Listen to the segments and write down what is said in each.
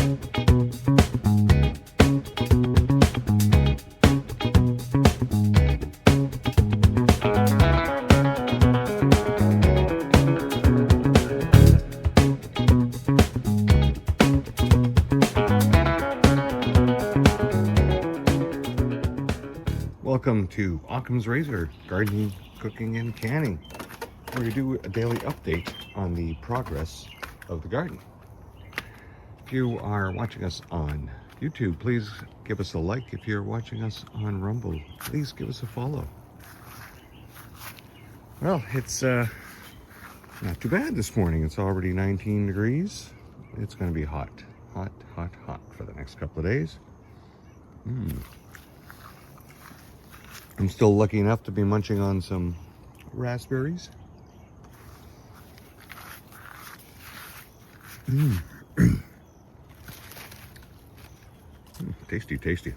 Welcome to Occam's Razor, Gardening, Cooking, and Canning, where we do a daily update on the progress of the garden. If you are watching us on YouTube, please give us a like. If you're watching us on Rumble, please give us a follow. Well, it's not too bad this morning. It's already 19 degrees. It's going to be hot for the next couple of days. I'm still lucky enough to be munching on some raspberries. Tasty.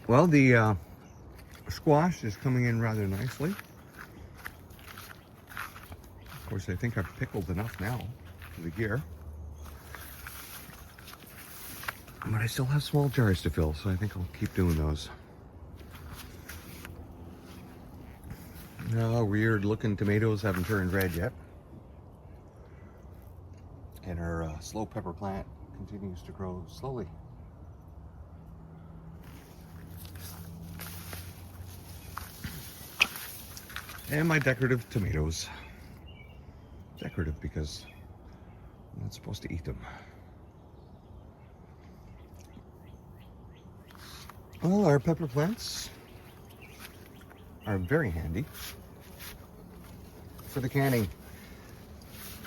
Well, the squash is coming in rather nicely. Of course, I think I've pickled enough now for the year. But I still have small jars to fill, so I think I'll keep doing those. Weird looking tomatoes haven't turned red yet. And our slow pepper plant continues to grow slowly. And my decorative tomatoes. Decorative because I'm not supposed to eat them. Well, our pepper plants are very handy for the canning,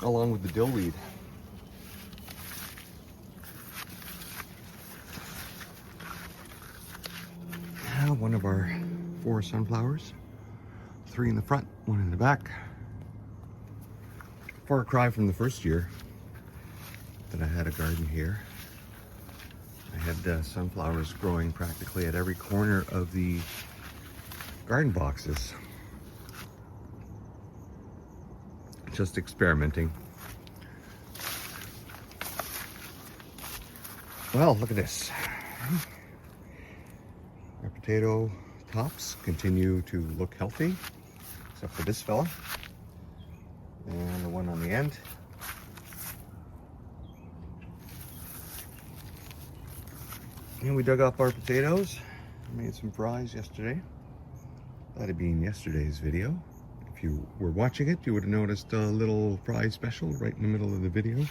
along with the dill weed. One of our 4 sunflowers, 3 in the front, 1 in the back. Far cry from the first year that I had a garden here. I had sunflowers growing practically at every corner of the garden boxes. Just experimenting. Well, look at this. Our potato tops continue to look healthy, except for this fella and the one on the end. And we dug up our potatoes, made some fries yesterday. That had been yesterday's video. If you were watching it, you would have noticed a little fry special right in the middle of the video.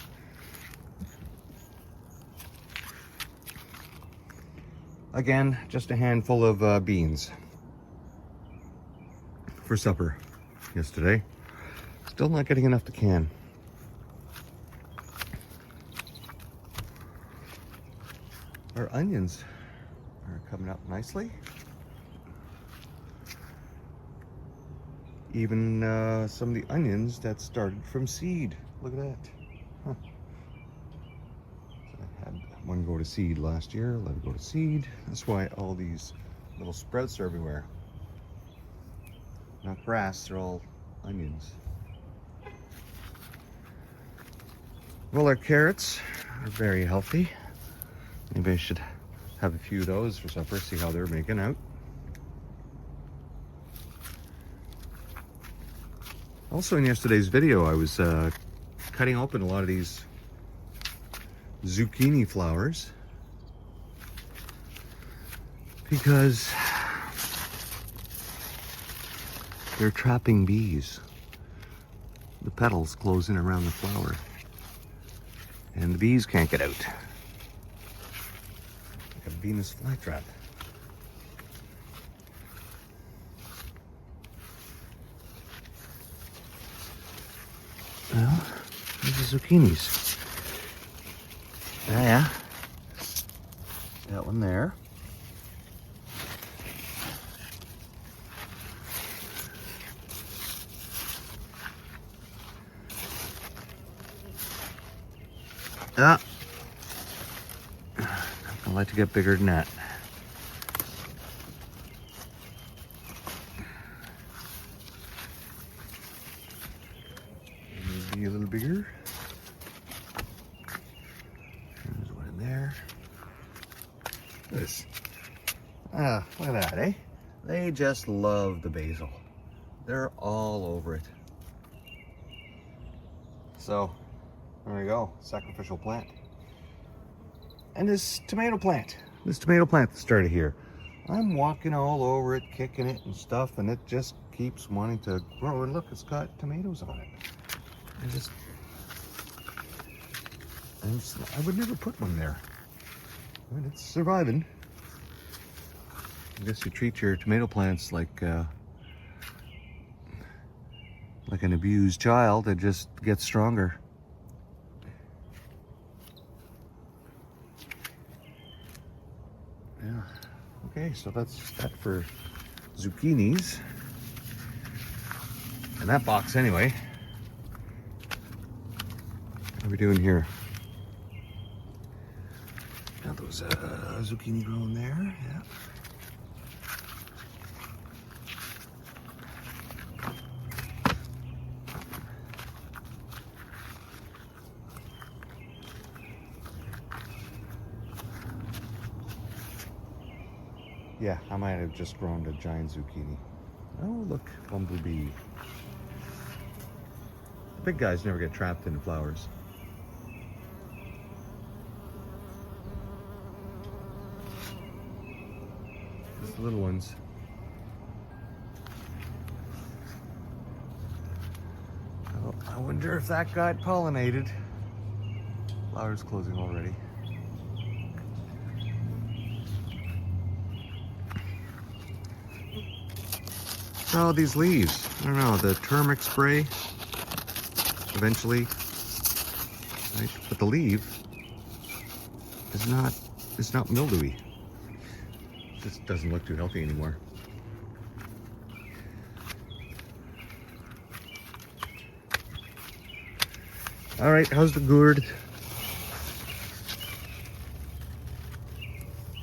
Again, just a handful of beans for supper yesterday. Still not getting enough to can. Our onions are coming up nicely. Even some of the onions that started from seed. Look at that. Huh. So I had one go to seed last year, let it go to seed. That's why all these little sprouts are everywhere. Not grass, they're all onions. Well, our carrots are very healthy. Maybe I should have a few of those for supper, see how they're making out. Also in yesterday's video, I was cutting open a lot of these zucchini flowers because they're trapping bees. The petals close in around the flower and the bees can't get out. Like a Venus flytrap. Well, there's the zucchinis. Yeah. That one there. I'd like to get bigger than that. Maybe a little bigger. there. This. Ah, look at that, eh? They just love the basil. They're all over it. So, there we go, sacrificial plant. And this tomato plant that started here. I'm walking all over it, kicking it and stuff, and it just keeps wanting to grow. And look, it's got tomatoes on it. I would never put one there. But it's surviving. I guess you treat your tomato plants like an abused child. It just gets stronger. Yeah. Okay, so that's that for zucchinis. In that box anyway. What are we doing here? Got those zucchini growing there, yeah. Yeah, I might have just grown a giant zucchini. Oh, look, bumblebee. The big guys never get trapped in the flowers. Just the little ones. Oh, I wonder if that got pollinated. Flowers closing already. Oh, these leaves. I don't know, the turmeric spray eventually, right? But the leaf is not mildewy. It just doesn't look too healthy anymore. All right, how's the gourd?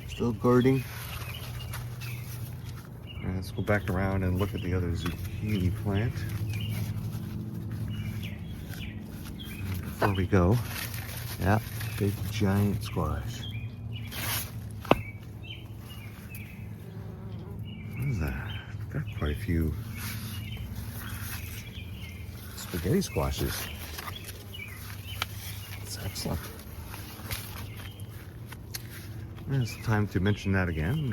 Still gourding. Let's go back around and look at the other zucchini plant. Before we go, yeah, big giant squash. What is that? Got quite a few spaghetti squashes. That's excellent. And it's time to mention that again.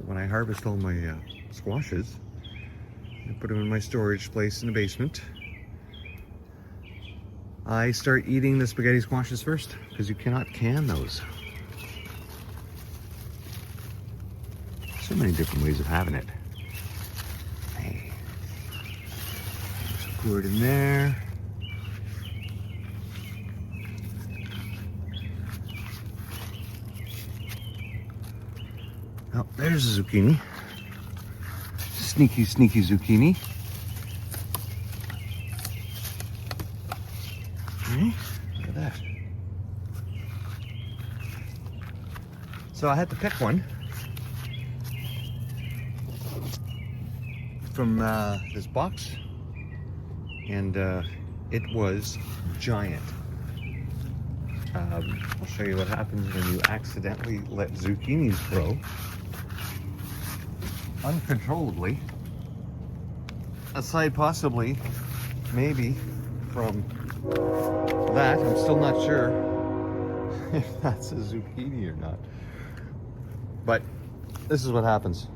When I harvest all my squashes, I put them in my storage place in the basement. I start eating the spaghetti squashes first because you cannot can those. So many different ways of having it. Hey, there's a gourd in there. Oh, there's a zucchini. Sneaky, sneaky zucchini. Okay, look at that. So I had to pick one from this box, and it was giant. I'll show you what happens when you accidentally let zucchinis grow uncontrollably, aside possibly maybe from that. I'm still not sure if that's a zucchini or not, but this is what happens.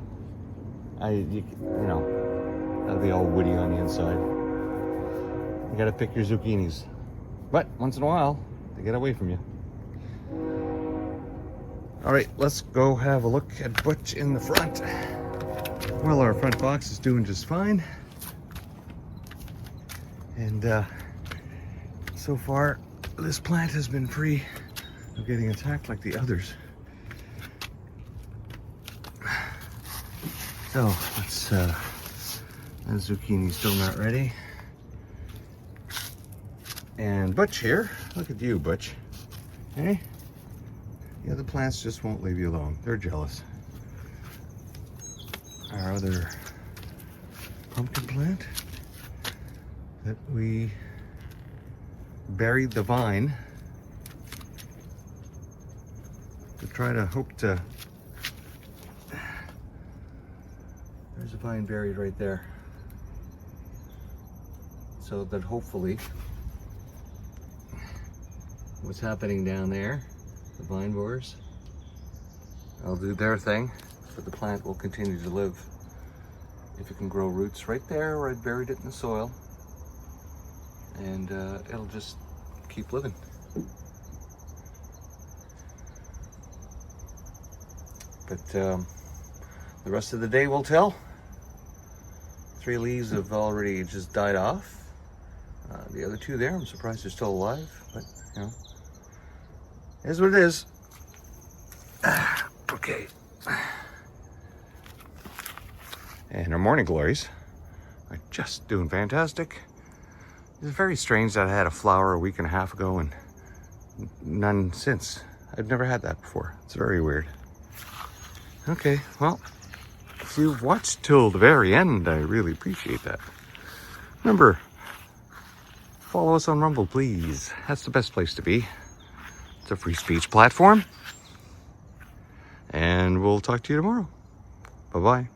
You know, that'll be all woody on the inside. You gotta pick your zucchinis, but once in a while they get away from you. All right, let's go have a look at Butch in the front. Well, our front box is doing just fine. And so far, this plant has been free of getting attacked like the others. So, let's, that zucchini's still not ready. And Butch here, look at you, Butch. Hey? The other plants just won't leave you alone. They're jealous. Our other pumpkin plant that we buried the vine to try to hope to... There's a vine buried right there. So that hopefully what's happening down there, the vine borers, they'll do their thing, but the plant will continue to live. If it can grow roots right there where I buried it in the soil, and it'll just keep living. But the rest of the day will tell. 3 leaves have already just died off. The other 2 there, I'm surprised they're still alive, but you know, it is what it is. Okay. And our morning glories are just doing fantastic. It's very strange that I had a flower a week and a half ago and none since. I've never had that before. It's very weird. Okay, well, if you've watched till the very end, I really appreciate that. Remember, follow us on Rumble, please. That's the best place to be. It's a free speech platform. And we'll talk to you tomorrow. Bye-bye.